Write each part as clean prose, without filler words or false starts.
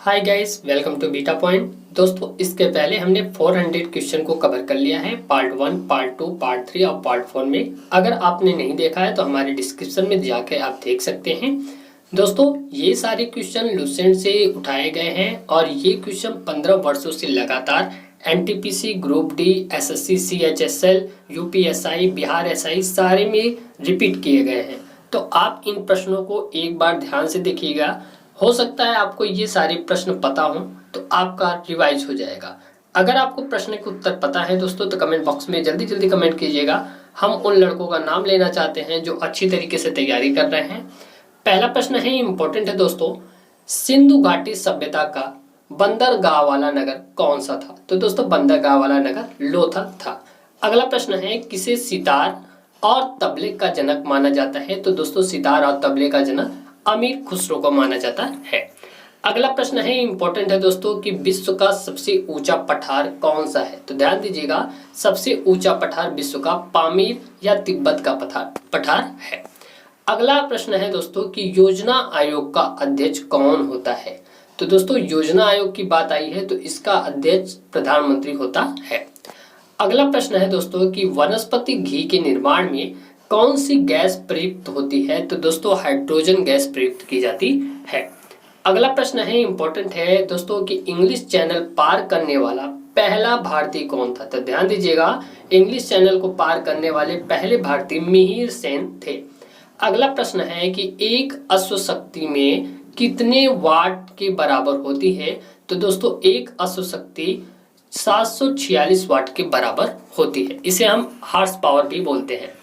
Hi guys, welcome to Beta Point. दोस्तों, इसके पहले हमने 400 क्वेश्चन को कवर कर लिया है, पार्ट 1, पार्ट 2, पार्ट 3 और पार्ट 4 में। अगर आपने नहीं देखा है तो हमारे डिस्क्रिप्शन में जाके आप देख सकते हैं। दोस्तों, ये सारे क्वेश्चन लुसेंट से उठाए गए हैं और ये क्वेश्चन 15 वर्षों से लगातार NTPC, group D, SSC, CHSL, UPSI, Bihar SI सारे में रिपीट किए गए हैं। तो आप इन प्रश्नों को एक बार ध्यान से देखिएगा। हो सकता है आपको ये सारे प्रश्न पता हो तो आपका रिवाइज हो जाएगा। अगर आपको प्रश्न के उत्तर पता है दोस्तों तो कमेंट बॉक्स में जल्दी जल्दी कमेंट कीजिएगा। हम उन लड़कों का नाम लेना चाहते हैं जो अच्छी तरीके से तैयारी कर रहे हैं। पहला प्रश्न है, इंपॉर्टेंट है दोस्तों, सिंधु घाटी सभ्यता का बंदरगाह वाला नगर कौन सा था? तो दोस्तों, बंदरगाह वाला नगर लोथल था। अगला प्रश्न है, किसे सितार और तबले का जनक माना जाता है? तो दोस्तों, सितार और तबले का जनक अमीर खुसरो को माना जाता है। अगला प्रश्न है, इंपॉर्टेंट है दोस्तों, कि विश्व का सबसे ऊंचा पठार कौन सा है? तो ध्यान दीजिएगा, सबसे ऊंचा पठार विश्व का पामीर या तिब्बत का पठार है। अगला प्रश्न है दोस्तों, कि योजना आयोग का अध्यक्ष कौन होता है? तो दोस्तों, योजना आयोग की बात आई है तो इसका अध्यक्ष प्रधानमंत्री होता है। अगला प्रश्न है दोस्तों, कि वनस्पति घी के निर्माण में कौन सी गैस प्रयुक्त होती है? तो दोस्तों, हाइड्रोजन गैस प्रयुक्त की जाती है। अगला प्रश्न है, इंपॉर्टेंट है दोस्तों, कि इंग्लिश चैनल पार करने वाला पहला भारतीय कौन था? तो ध्यान दीजिएगा, इंग्लिश चैनल को पार करने वाले पहले भारतीय मिहिर सेन थे। अगला प्रश्न है, कि एक अश्वशक्ति में कितने वाट के बराबर होती है? तो दोस्तों, एक अश्वशक्ति 746 वाट के बराबर होती है। इसे हम हार्स पावर भी बोलते हैं।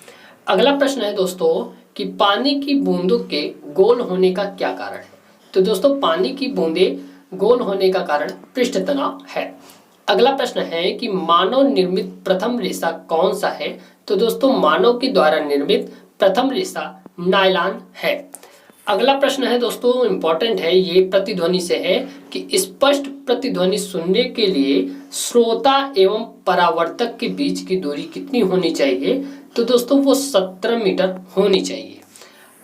अगला प्रश्न है दोस्तों, कि पानी की बूंदों के गोल होने का क्या कारण है? तो दोस्तों, पानी की बूंदें गोल होने का कारण पृष्ठ तनाव है। अगला प्रश्न है, कि मानव निर्मित प्रथम रेशा कौन सा है? तो दोस्तों, मानव के द्वारा निर्मित प्रथम रेशा नायलॉन है। अगला प्रश्न है दोस्तों, इंपॉर्टेंट है, ये प्रतिध्वनि से है, कि स्पष्ट प्रतिध्वनि सुनने के लिए श्रोता एवं परावर्तक के बीच की दूरी कितनी होनी चाहिए? तो दोस्तों, वो 17 मीटर होनी चाहिए।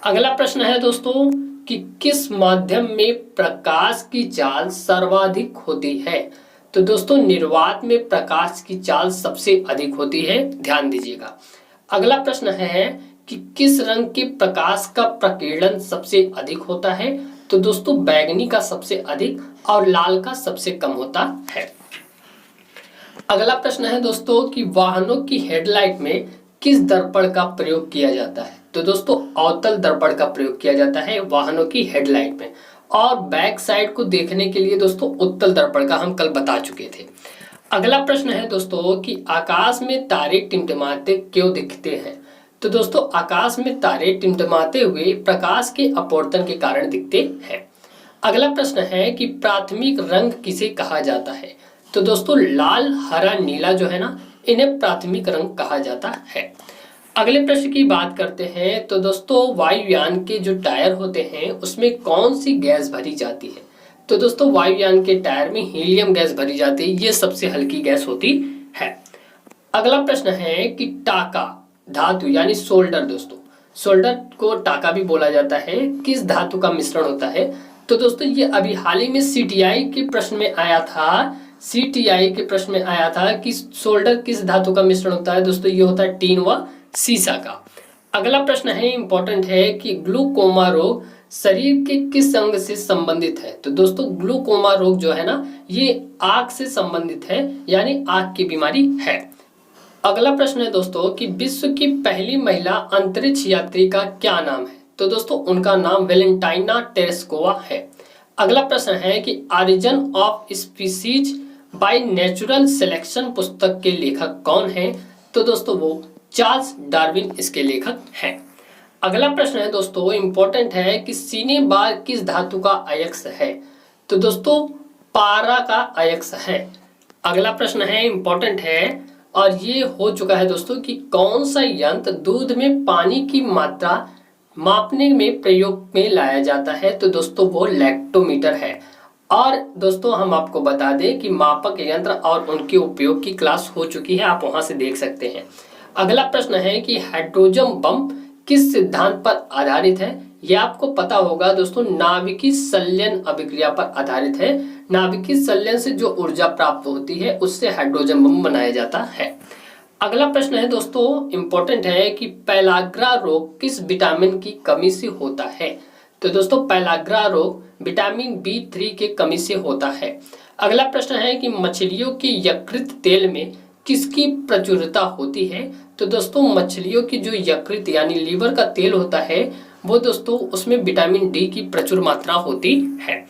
अगला प्रश्न है दोस्तों, कि किस माध्यम में प्रकाश की चाल सर्वाधिक होती है? तो दोस्तों, निर्वात में प्रकाश की चाल सबसे अधिक होती है, ध्यान दीजिएगा। अगला प्रश्न है, कि किस रंग के प्रकाश का प्रकीर्णन सबसे अधिक होता है? तो दोस्तों, बैंगनी का सबसे अधिक और लाल का सबसे कम होता है। अगला प्रश्न है दोस्तों, कि वाहनों की हेडलाइट में किस दर्पण का प्रयोग किया जाता है? तो दोस्तों, अवतल दर्पण का प्रयोग किया जाता है वाहनों की हेडलाइट में। और बैक साइड को देखने के लिए दोस्तों उत्तल दर्पण का हम कल बता चुके थे। अगला प्रश्न है दोस्तों, कि आकाश में तारे टिमटिमाते क्यों दिखते हैं? तो दोस्तों, आकाश में तारे टिमटिमाते हुए प्रकाश के अपवर्तन के कारण दिखते हैं। अगला प्रश्न है, कि प्राथमिक रंग किसे कहा जाता है? तो दोस्तों, लाल, हरा, नीला जो है ना, इन्हें प्राथमिक रंग कहा जाता है। अगले प्रश्न की बात करते हैं। तो दोस्तों, वायुयान के जो टायर होते हैं उसमें कौन सी गैस भरी जाती है? तो दोस्तों, वायुयान के टायर में हीलियम गैस भरी जाती है, ये सबसे हल्की गैस होती है। अगला प्रश्न है, कि टाका धातु यानी सोल्डर, दोस्तों सोल्डर को टाका भी बोला जाता है, किस धातु का मिश्रण होता है? तो दोस्तों, ये अभी हाल ही में सीटीआई के प्रश्न में आया था। सीटीआई के प्रश्न में आया था कि सोल्डर किस धातु का मिश्रण होता है? दोस्तों, ये होता है टीन व सीसा का। अगला प्रश्न है, इंपॉर्टेंट है, कि ग्लूकोमा रोग शरीर के किस अंग से संबंधित है? तो दोस्तों, ग्लूकोमा रोग जो है ना, ये आंख से संबंधित है, यानी आंख की बीमारी है। अगला प्रश्न है दोस्तों, कि विश्व की पहली महिला अंतरिक्ष यात्री का क्या नाम है? तो दोस्तों, उनका नाम वेलेंटाइना टेरेस्कोवा है। अगला प्रश्न है, कि origin of species by natural selection पुस्तक के लेखक कौन है? तो दोस्तों, वो चार्ल्स डार्विन इसके लेखक हैं। अगला प्रश्न है दोस्तों, इंपॉर्टेंट है, कि सीने बार किस धातु का अयस्क है? तो दोस्तों, पारा का अयस्क है। अगला प्रश्न है, इंपॉर्टेंट है, और ये हो चुका है दोस्तों, कि कौन सा यंत्र दूध में पानी की मात्रा मापने में प्रयोग में लाया जाता है? तो दोस्तों, वो लैक्टोमीटर है। और दोस्तों, हम आपको बता दें कि मापक यंत्र और उनके उपयोग की क्लास हो चुकी है, आप वहां से देख सकते हैं। अगला प्रश्न है, कि हाइड्रोजन बम किस सिद्धांत पर आधारित है? ये आपको पता होगा दोस्तों, नाभिकीय संलयन अभिक्रिया पर आधारित है। नाभिकीय संलयन से जो ऊर्जा प्राप्त होती है उससे हाइड्रोजन बम बनाया जाता है। अगला प्रश्न है दोस्तों, इंपॉर्टेंट है कि पेलाग्रा रोग किस विटामिन की कमी से होता है। तो दोस्तों पेलाग्रा रोग विटामिन B3 के कमी से होता है। अगला प्रश्न है कि मछलियों के यकृत तेल में किसकी प्रचुरता होती है। तो दोस्तों मछलियों की जो यकृत यानी लीवर का तेल होता है वो दोस्तों उसमें विटामिन D की प्रचुर मात्रा होती है।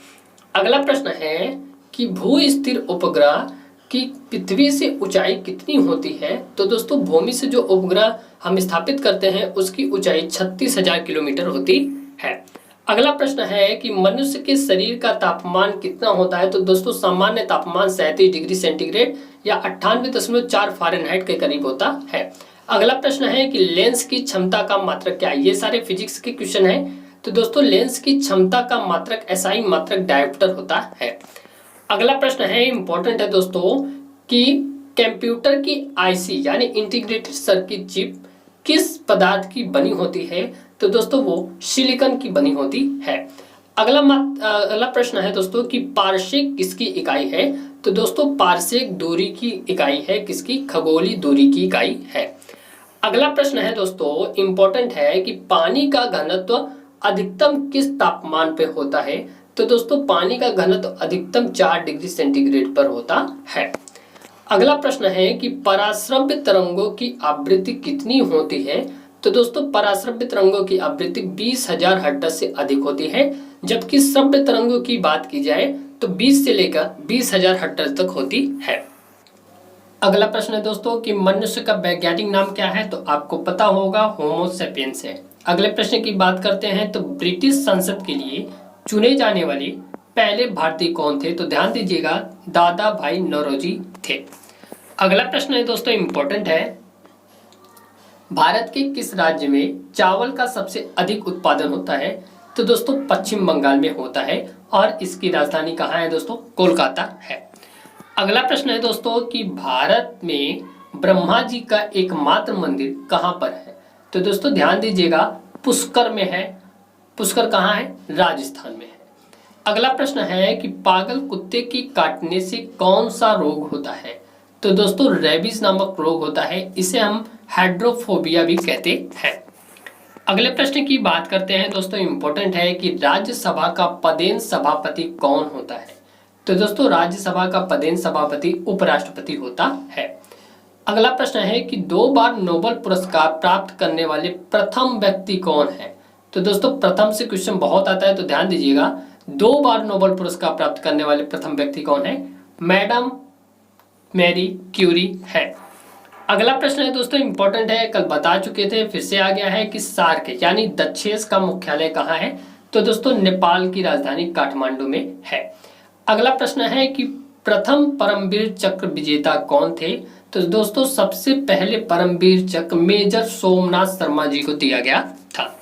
अगला प्रश्न है कि भू स्थिर उपग्रह की पृथ्वी से ऊंचाई कितनी होती है। तो दोस्तों भूमि से जो उपग्रह हम स्थापित करते हैं उसकी ऊंचाई 36,000 किलोमीटर होती है। अगला प्रश्न है कि मनुष्य के शरीर का तापमान कितना होता है। तो दोस्तों सामान्य तापमान 37 डिग्री सेंटीग्रेड या 98.4 फ़ारेनहाइट के करीब होता है। अगला प्रश्न है कि लेंस की क्षमता का मात्रक क्या है। ये सारे फिजिक्स के क्वेश्चन है। तो दोस्तों लेंस की क्षमता का मात्रक SI मात्रक डायोप्टर होता है। अगला प्रश्न है इंपॉर्टेंट है दोस्तों कि कंप्यूटर की IC यानी इंटीग्रेटेड सर्किट चिप किस पदार्थ की बनी होती है। तो दोस्तों वो सिलिकॉन की बनी होती है। अगला प्रश्न है दोस्तों कि पारसेक किसकी इकाई है। तो दोस्तों पारसेक दूरी की इकाई है किसकी, खगोलीय दूरी की इकाई है। अगला प्रश्न है दोस्तों इंपॉर्टेंट है कि पानी का घनत्व अधिकतम किस तापमान पे होता है। तो दोस्तों पानी का घनत्व अधिकतम 4 डिग्री सेंटीग्रेड पर होता है। अगला प्रश्न है कि पराश्रव्य तरंगों की आवृत्ति कितनी होती है। तो दोस्तों पराश्रव्य तरंगों की आवृत्ति 20,000 हर्ट्ज से अधिक होती है, जबकि श्रव्य तरंगों की बात की जाए तो 20 से लेकर 20,000 हर्ट्ज तक होती है। अगला प्रश्न है दोस्तों कि मनुष्य का वैज्ञानिक नाम क्या है। तो आपको पता होगा होमो सेपियंस है। अगले प्रश्न की बात करते हैं तो ब्रिटिश संसद के लिए चुने जाने वाले पहले भारतीय कौन थे। तो ध्यान दीजिएगा दादा भाई नौरोजी थे। अगला प्रश्न है दोस्तों इंपॉर्टेंट है, भारत के किस राज्य में चावल का सबसे अधिक उत्पादन होता है। तो दोस्तों पश्चिम बंगाल में होता है और इसकी राजधानी कहाँ है दोस्तों, कोलकाता है। अगला प्रश्न है दोस्तों कि भारत में ब्रह्मा जी का एकमात्र मंदिर कहाँ पर है। तो दोस्तों ध्यान दीजिएगा पुष्कर में है। पुष्कर कहाँ है, राजस्थान में है। अगला प्रश्न है कि पागल कुत्ते की काटने से कौन सा रोग होता है। तो दोस्तों रेबीज नामक रोग होता है, इसे हम हाइड्रोफोबिया भी कहते हैं। अगले प्रश्न की बात करते हैं दोस्तों इंपॉर्टेंट है कि राज्यसभा का पदेन सभापति कौन होता है। तो दोस्तों राज्यसभा का पदेन सभापति उपराष्ट्रपति होता है। अगला प्रश्न है कि 2 बार नोबेल पुरस्कार प्राप्त करने वाले प्रथम व्यक्ति कौन है। तो दोस्तों प्रथम से क्वेश्चन बहुत आता है, तो ध्यान दीजिएगा 2 बार नोबेल पुरस्कार प्राप्त करने वाले प्रथम व्यक्ति कौन है, मैडम मैरी क्यूरी है। अगला प्रश्न है दोस्तों इंपॉर्टेंट है, कल बता चुके थे, फिर से आ गया है कि सार्क यानी दक्षेस का मुख्यालय कहाँ है। तो दोस्तों नेपाल की राजधानी काठमांडू में है। अगला प्रश्न है कि प्रथम परमवीर चक्र विजेता कौन थे। तो दोस्तों सबसे पहले परमवीर चक्र मेजर सोमनाथ शर्मा जी को दिया गया था।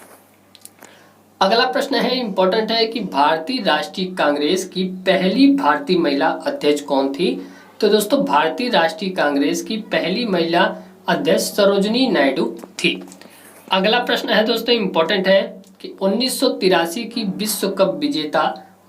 अगला प्रश्न है इंपॉर्टेंट है कि भारतीय राष्ट्रीय कांग्रेस की पहली भारतीय महिला अध्यक्ष कौन थी। तो दोस्तों भारतीय राष्ट्रीय कांग्रेस की पहली महिला अध्यक्ष सरोजिनी नायडू थी। अगला प्रश्न है दोस्तों इंपॉर्टेंट है कि 1983 की विश्व कप विजेता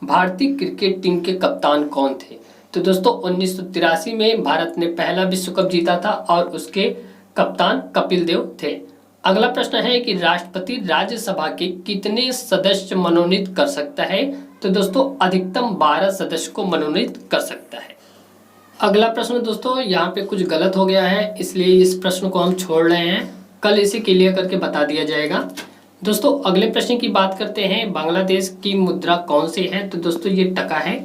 भारतीय क्रिकेट टीम के कप्तान कौन थे। तो दोस्तों 1983 में भारत ने पहला विश्व कप जीता था और उसके कप्तान कपिल देव थे। अगला प्रश्न है कि राष्ट्रपति राज्यसभा के कितने सदस्य मनोनीत कर सकता है। तो दोस्तों अधिकतम 12 सदस्य को मनोनीत कर सकता है। अगला प्रश्न दोस्तों यहाँ पे कुछ गलत हो गया है, इसलिए इस प्रश्न को हम छोड़ रहे हैं, कल इसे क्लियर करके बता दिया जाएगा। दोस्तों अगले प्रश्न की बात करते हैं, बांग्लादेश की मुद्रा कौन सी है। तो दोस्तों ये टका है।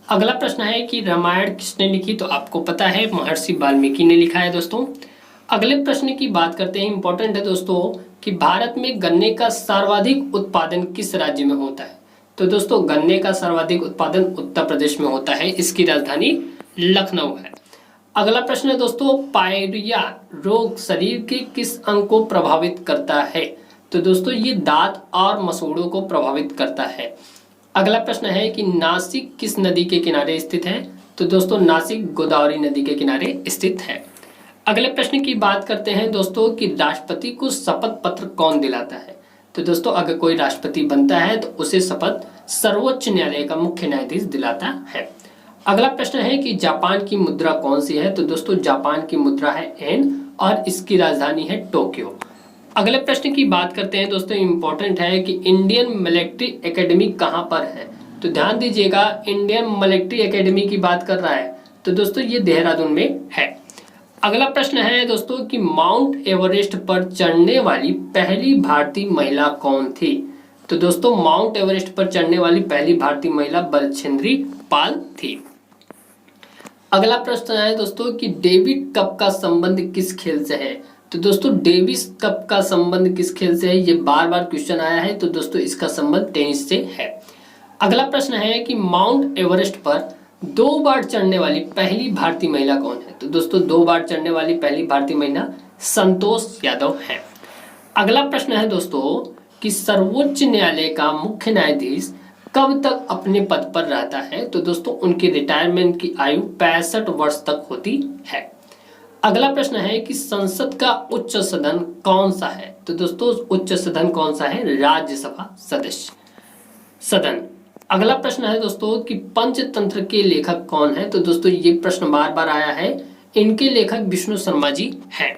अगला प्रश्न है कि रामायण किसने लिखी। तो आपको पता है महर्षि वाल्मीकि ने लिखा है दोस्तों। अगले प्रश्न की बात करते हैं, इंपॉर्टेंट है दोस्तों कि भारत में गन्ने का सर्वाधिक उत्पादन किस राज्य में होता है। तो दोस्तों गन्ने का सर्वाधिक उत्पादन उत्तर प्रदेश में होता है, इसकी राजधानी लखनऊ है। अगला प्रश्न है दोस्तों, पायरिया रोग शरीर के किस अंग को प्रभावित करता है। तो दोस्तों ये दांत और मसूड़ों को प्रभावित करता है। अगला प्रश्न है कि नासिक किस नदी के किनारे स्थित है। तो दोस्तों नासिक गोदावरी नदी के किनारे स्थित है। अगले प्रश्न की बात करते हैं दोस्तों कि राष्ट्रपति को शपथ पत्र कौन दिलाता है। तो दोस्तों अगर कोई राष्ट्रपति बनता है तो उसे शपथ सर्वोच्च न्यायालय का मुख्य न्यायाधीश दिलाता है। अगला प्रश्न है कि जापान की मुद्रा कौन सी है? तो दोस्तों जापान की मुद्रा है येन और इसकी राजधानी है टोक्यो। अगले प्रश्न की बात करते हैं दोस्तों, इंपॉर्टेंट है कि इंडियन मिलिट्री एकेडमी कहाँ पर है? तो ध्यान दीजिएगा, इंडियन मिलिट्री एकेडमी की बात कर रहा है तो दोस्तों ये देहरादून में है। अगला प्रश्न है दोस्तों कि माउंट एवरेस्ट पर चढ़ने वाली पहली भारतीय महिला कौन थी? तो दोस्तों माउंट एवरेस्ट पर चढ़ने वाली पहली भारतीय महिला बलछेंद्री पाल थी। अगला प्रश्न है दोस्तों कि डेविड कप का संबंध किस खेल से है? तो दोस्तों डेविस कप का संबंध किस खेल से है? ये बार बार क्वेश्चन आया है, तो दोस्तों इसका संबंध टेनिस से है। अगला प्रश्न है कि माउंट एवरेस्ट पर 2 बार चढ़ने वाली पहली भारतीय महिला कौन है? तो दोस्तों 2 बार चढ़ने वाली पहली भारतीय महिला संतोष यादव है। अगला प्रश्न है दोस्तों कि सर्वोच्च न्यायालय का मुख्य न्यायाधीश कब तक अपने पद पर रहता है? तो दोस्तों उनकी रिटायरमेंट की आयु 65 वर्ष तक होती है। अगला प्रश्न है कि संसद का उच्च सदन कौन सा है? तो दोस्तों उच्च सदन कौन सा है? राज्यसभा सदस्य सदन। अगला प्रश्न है दोस्तों कि पंचतंत्र के लेखक कौन है? तो दोस्तों ये प्रश्न बार बार आया है, इनके लेखक विष्णु शर्मा जी हैं।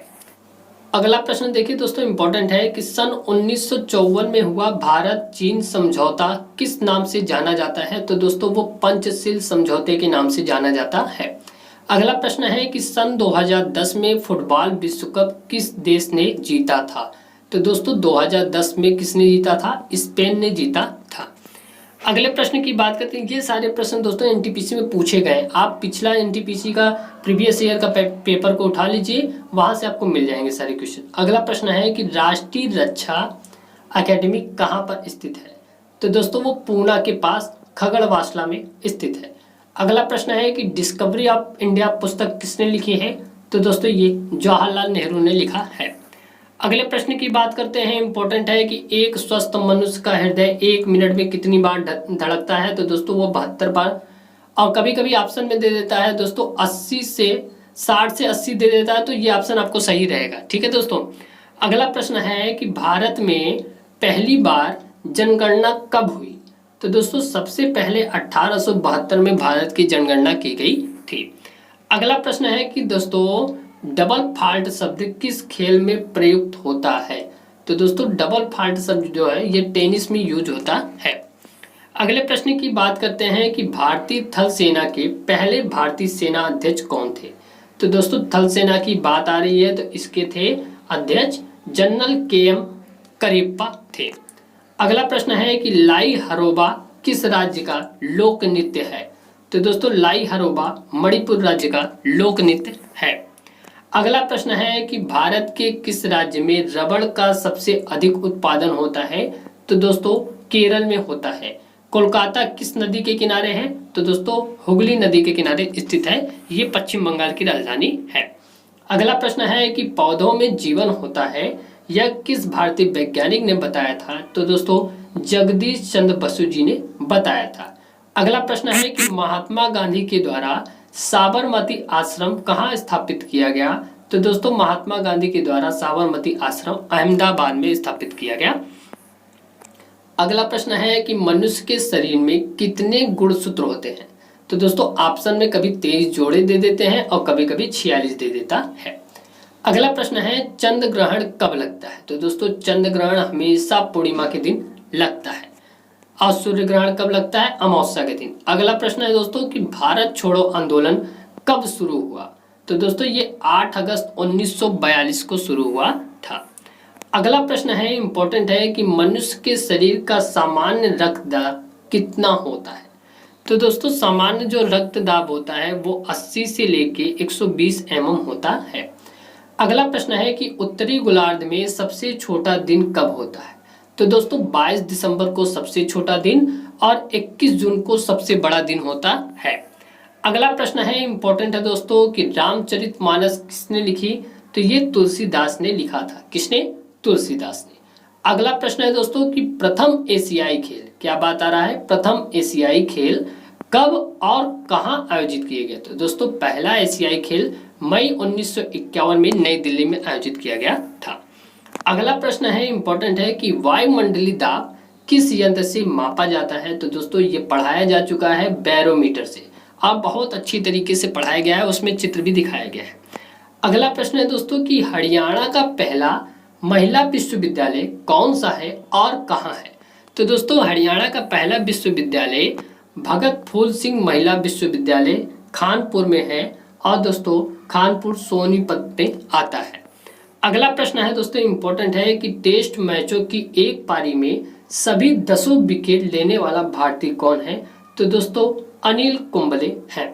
अगला प्रश्न देखिए दोस्तों, इंपॉर्टेंट है कि सन 1954 में हुआ भारत चीन समझौता किस नाम से जाना जाता है? तो दोस्तों वो पंचशील समझौते के नाम से जाना जाता है। अगला प्रश्न है कि सन 2010 में फुटबॉल विश्व कप किस देश ने जीता था? तो दोस्तों 2010 में किसने जीता था? स्पेन ने जीता था। अगले प्रश्न की बात करते हैं, ये सारे प्रश्न दोस्तों एनटीपीसी में पूछे गए। आप पिछला एनटीपीसी का प्रीवियस ईयर का पेपर को उठा लीजिए, वहां से आपको मिल जाएंगे सारे क्वेश्चन। अगला प्रश्न है कि राष्ट्रीय रक्षा अकेडमी कहाँ पर स्थित है? तो दोस्तों वो पूना के पास खगड़वासला में स्थित है। अगला प्रश्न है कि डिस्कवरी ऑफ इंडिया पुस्तक किसने लिखी है? तो दोस्तों ये जवाहरलाल नेहरू ने लिखा है। अगले प्रश्न की बात करते हैं, इंपॉर्टेंट है कि एक स्वस्थ मनुष्य का हृदय 1 मिनट में कितनी बार धड़कता है? तो दोस्तों वो 72 बार। और कभी कभी ऑप्शन में दे देता है दोस्तों 60 से 80 दे देता है, तो ये ऑप्शन आपको सही रहेगा। ठीक है दोस्तों। अगला प्रश्न है कि भारत में पहली बार जनगणना कब हुई? तो दोस्तों सबसे पहले 1872 में भारत की जनगणना की गई थी। अगला प्रश्न है कि दोस्तों डबल फॉल्ट शब्द किस खेल में प्रयुक्त होता है? तो दोस्तों डबल फॉल्ट शब्द जो है ये टेनिस में यूज होता है। अगले प्रश्न की बात करते हैं कि भारतीय थल सेना के पहले भारतीय सेना अध्यक्ष कौन थे? तो दोस्तों थल सेना की बात आ रही है तो इसके थे अध्यक्ष जनरल KM करियप्पा थे। अगला प्रश्न है कि लाई हरोबा किस राज्य का लोक नृत्य है? तो दोस्तों लाई हरोबा मणिपुर राज्य का लोक नृत्य है। अगला प्रश्न है कि भारत के किस राज्य में रबड़ का सबसे अधिक उत्पादन होता है? तो दोस्तों केरल में होता है। कोलकाता किस नदी के किनारे है? तो दोस्तों हुगली नदी के किनारे स्थित है, ये पश्चिम बंगाल की राजधानी है। अगला प्रश्न है कि पौधों में जीवन होता है, यह किस भारतीय वैज्ञानिक ने बताया था? तो दोस्तों जगदीश चंद्र बसु जी ने बताया था। अगला प्रश्न है कि महात्मा गांधी के द्वारा साबरमती आश्रम कहाँ स्थापित किया गया? तो दोस्तों महात्मा गांधी के द्वारा साबरमती आश्रम अहमदाबाद में स्थापित किया गया। अगला प्रश्न है कि मनुष्य के शरीर में कितने गुणसूत्र होते हैं? तो दोस्तों ऑप्शन में कभी 23 जोड़े दे देते हैं और कभी कभी 46 दे देता है। अगला प्रश्न है चंद्र ग्रहण कब लगता है? तो दोस्तों चंद्र ग्रहण हमेशा पूर्णिमा के दिन लगता है। और सूर्य ग्रहण कब लगता है? अमावस्या के दिन। अगला प्रश्न है दोस्तों कि भारत छोड़ो आंदोलन कब शुरू हुआ? तो दोस्तों ये 8 अगस्त 1942 को शुरू हुआ था। अगला प्रश्न है इंपॉर्टेंट है कि मनुष्य के शरीर का सामान्य रक्तदाब कितना होता है? तो दोस्तों सामान्य जो रक्तदाब होता है वो 80 से लेके 120 mm होता है। अगला प्रश्न है कि उत्तरी गोलार्ध में सबसे छोटा दिन कब होता है? तो दोस्तों 22 दिसंबर को सबसे छोटा दिन और 21 जून को सबसे बड़ा दिन होता है। अगला प्रश्न है इंपॉर्टेंट है दोस्तों कि रामचरितमानस किसने लिखी? तो ये तुलसीदास ने लिखा था। किसने? तुलसीदास ने। अगला प्रश्न है दोस्तों कि प्रथम एशियाई खेल, क्या बात आ रहा है, प्रथम एशियाई खेल कब और कहां आयोजित किए गए? तो दोस्तों पहला एशियाई खेल मई 1951 में नई दिल्ली में आयोजित किया गया था। अगला प्रश्न है, इंपॉर्टेंट है कि वायुमंडलीय दाब किस यंत्र से मापा जाता है? तो दोस्तों ये पढ़ाया जा चुका है बैरोमीटर से। अब बहुत अच्छी तरीके से पढ़ाया गया है, उसमें चित्र भी दिखाया गया है। अगला प्रश्न है दोस्तों कि हरियाणा का पहला महिला विश्वविद्यालय कौन सा है और कहाँ है? तो दोस्तों हरियाणा का पहला विश्वविद्यालय भगत फूल सिंह महिला विश्वविद्यालय कानपुर में है और दोस्तों कानपुर सोनीपत में आता है। अगला प्रश्न है दोस्तों, इंपॉर्टेंट है कि टेस्ट मैचों की एक पारी में सभी 10 विकेट लेने वाला भारतीय कौन है? तो दोस्तों अनिल कुंबले हैं।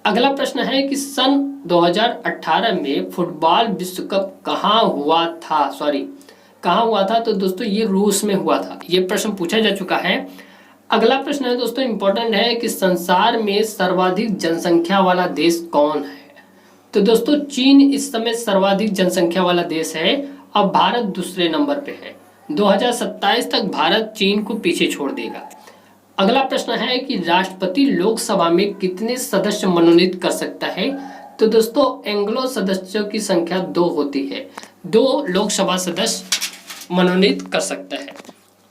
अगला प्रश्न है कि सन 2018 में फुटबॉल विश्व कप कहाँ हुआ था? तो दोस्तों ये रूस में हुआ था। ये प्रश्न पूछा जा चुका है। अगला प्रश्न है दोस्तों, इंपॉर्टेंट है कि संसार में सर्वाधिक जनसंख्या वाला देश कौन है? तो दोस्तों चीन इस समय सर्वाधिक जनसंख्या वाला देश है और भारत दूसरे नंबर पे है। 2027 तक भारत चीन को पीछे छोड़ देगा। अगला प्रश्न है कि राष्ट्रपति लोकसभा में कितने सदस्य मनोनीत कर सकता है? तो दोस्तों एंग्लो सदस्यों की संख्या 2 होती है। 2 लोकसभा सदस्य मनोनीत कर सकता है।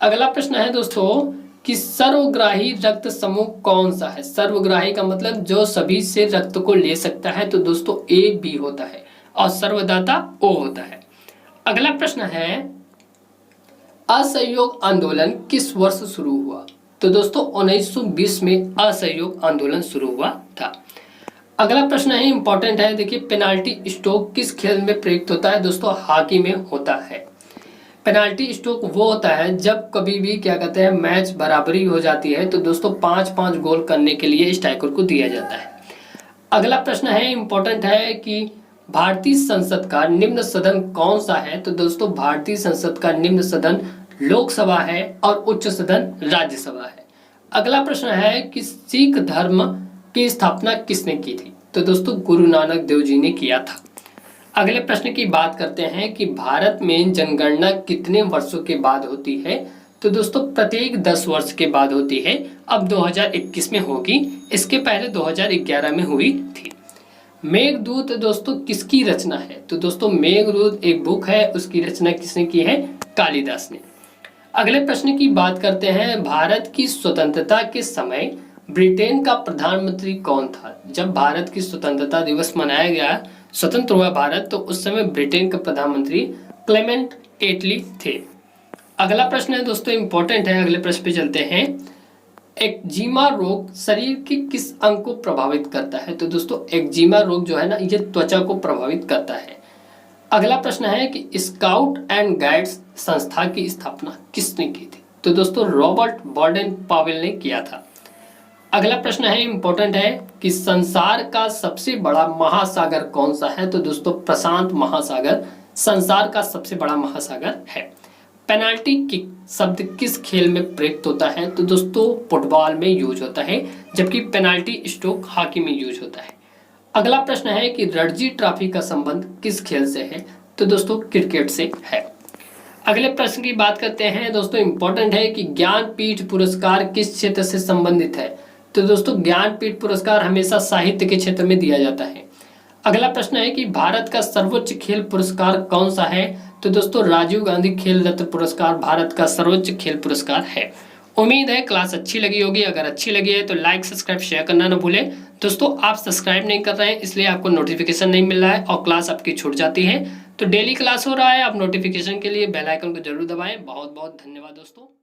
अगला प्रश्न है दोस्तों कि सर्वग्राही रक्त समूह कौन सा है? सर्वग्राही का मतलब जो सभी से रक्त को ले सकता है, तो दोस्तों AB होता है और सर्वदाता O होता है। अगला प्रश्न है, असहयोग आंदोलन किस वर्ष शुरू हुआ? तो दोस्तों 1920 में असहयोग आंदोलन शुरू हुआ था। अगला प्रश्न है, इंपॉर्टेंट है, देखिए पेनाल्टी स्ट्रोक किस खेल में प्रयुक्त होता है? दोस्तों हॉकी में होता है। पेनाल्टी स्ट्रोक वो होता है जब कभी भी क्या कहते हैं मैच बराबरी हो जाती है, तो दोस्तों 5-5 गोल करने के लिए स्ट्राइकर को दिया जाता है। अगला प्रश्न है, इंपॉर्टेंट है कि भारतीय संसद का निम्न सदन कौन सा है? तो दोस्तों भारतीय संसद का निम्न सदन लोकसभा है और उच्च सदन राज्यसभा है। अगला प्रश्न है कि सिख धर्म की स्थापना किसने की थी? तो दोस्तों गुरु नानक देव जी ने किया था। अगले प्रश्न की बात करते हैं कि भारत में जनगणना कितने वर्षों के बाद होती है? तो दोस्तों प्रत्येक 10 वर्ष के बाद होती है। अब 2021 में होगी, इसके पहले 2011 में हुई थी। मेघदूत दोस्तों किसकी रचना है? तो दोस्तों मेघदूत एक बुक है, उसकी रचना किसने की है? कालिदास ने। अगले प्रश्न की बात करते हैं, भारत की स्वतंत्रता के समय ब्रिटेन का प्रधानमंत्री कौन था? जब भारत की स्वतंत्रता दिवस मनाया गया, स्वतंत्र हुआ भारत, तो उस समय ब्रिटेन के प्रधानमंत्री क्लेमेंट एटली थे। अगला प्रश्न है दोस्तों, इंपॉर्टेंट है, अगले प्रश्न पे चलते हैं। एक्जिमा रोग शरीर के किस अंग को प्रभावित करता है? तो दोस्तों एक्जिमा रोग जो है ना, ये त्वचा को प्रभावित करता है। अगला प्रश्न है कि स्काउट एंड गाइड्स संस्था की स्थापना किसने की थी? तो दोस्तों रॉबर्ट बॉर्डन पावेल ने किया था। अगला प्रश्न है, इंपॉर्टेंट है, कि संसार का सबसे बड़ा महासागर कौन सा है? तो दोस्तों प्रशांत महासागर संसार का सबसे बड़ा महासागर है। पेनाल्टी किक शब्द किस खेल में प्रयुक्त होता है? तो दोस्तों फुटबॉल में यूज होता है, जबकि पेनाल्टी स्ट्रोक हॉकी में यूज होता है। अगला प्रश्न है कि रणजी ट्रॉफी का संबंध किस खेल से है? तो दोस्तों क्रिकेट से है। अगले प्रश्न की बात करते हैं दोस्तों, इंपॉर्टेंट है कि ज्ञानपीठ पुरस्कार किस क्षेत्र से संबंधित है? तो दोस्तों ज्ञानपीठ पुरस्कार हमेशा साहित्य के क्षेत्र में दिया जाता है। अगला प्रश्न है कि भारत का सर्वोच्च खेल पुरस्कार कौन सा है? तो दोस्तों राजीव गांधी खेल रत्न पुरस्कार भारत का सर्वोच्च खेल पुरस्कार है। उम्मीद है क्लास अच्छी लगी होगी। अगर अच्छी लगी है तो लाइक सब्सक्राइब शेयर करना ना भूलें। दोस्तों आप सब्सक्राइब नहीं कर रहे हैं, इसलिए आपको नोटिफिकेशन नहीं मिल रहा है और क्लास आपकी छूट जाती है। तो डेली क्लास हो रहा है, आप नोटिफिकेशन के लिए बेल आइकन को जरूर दबाएं। बहुत बहुत धन्यवाद दोस्तों।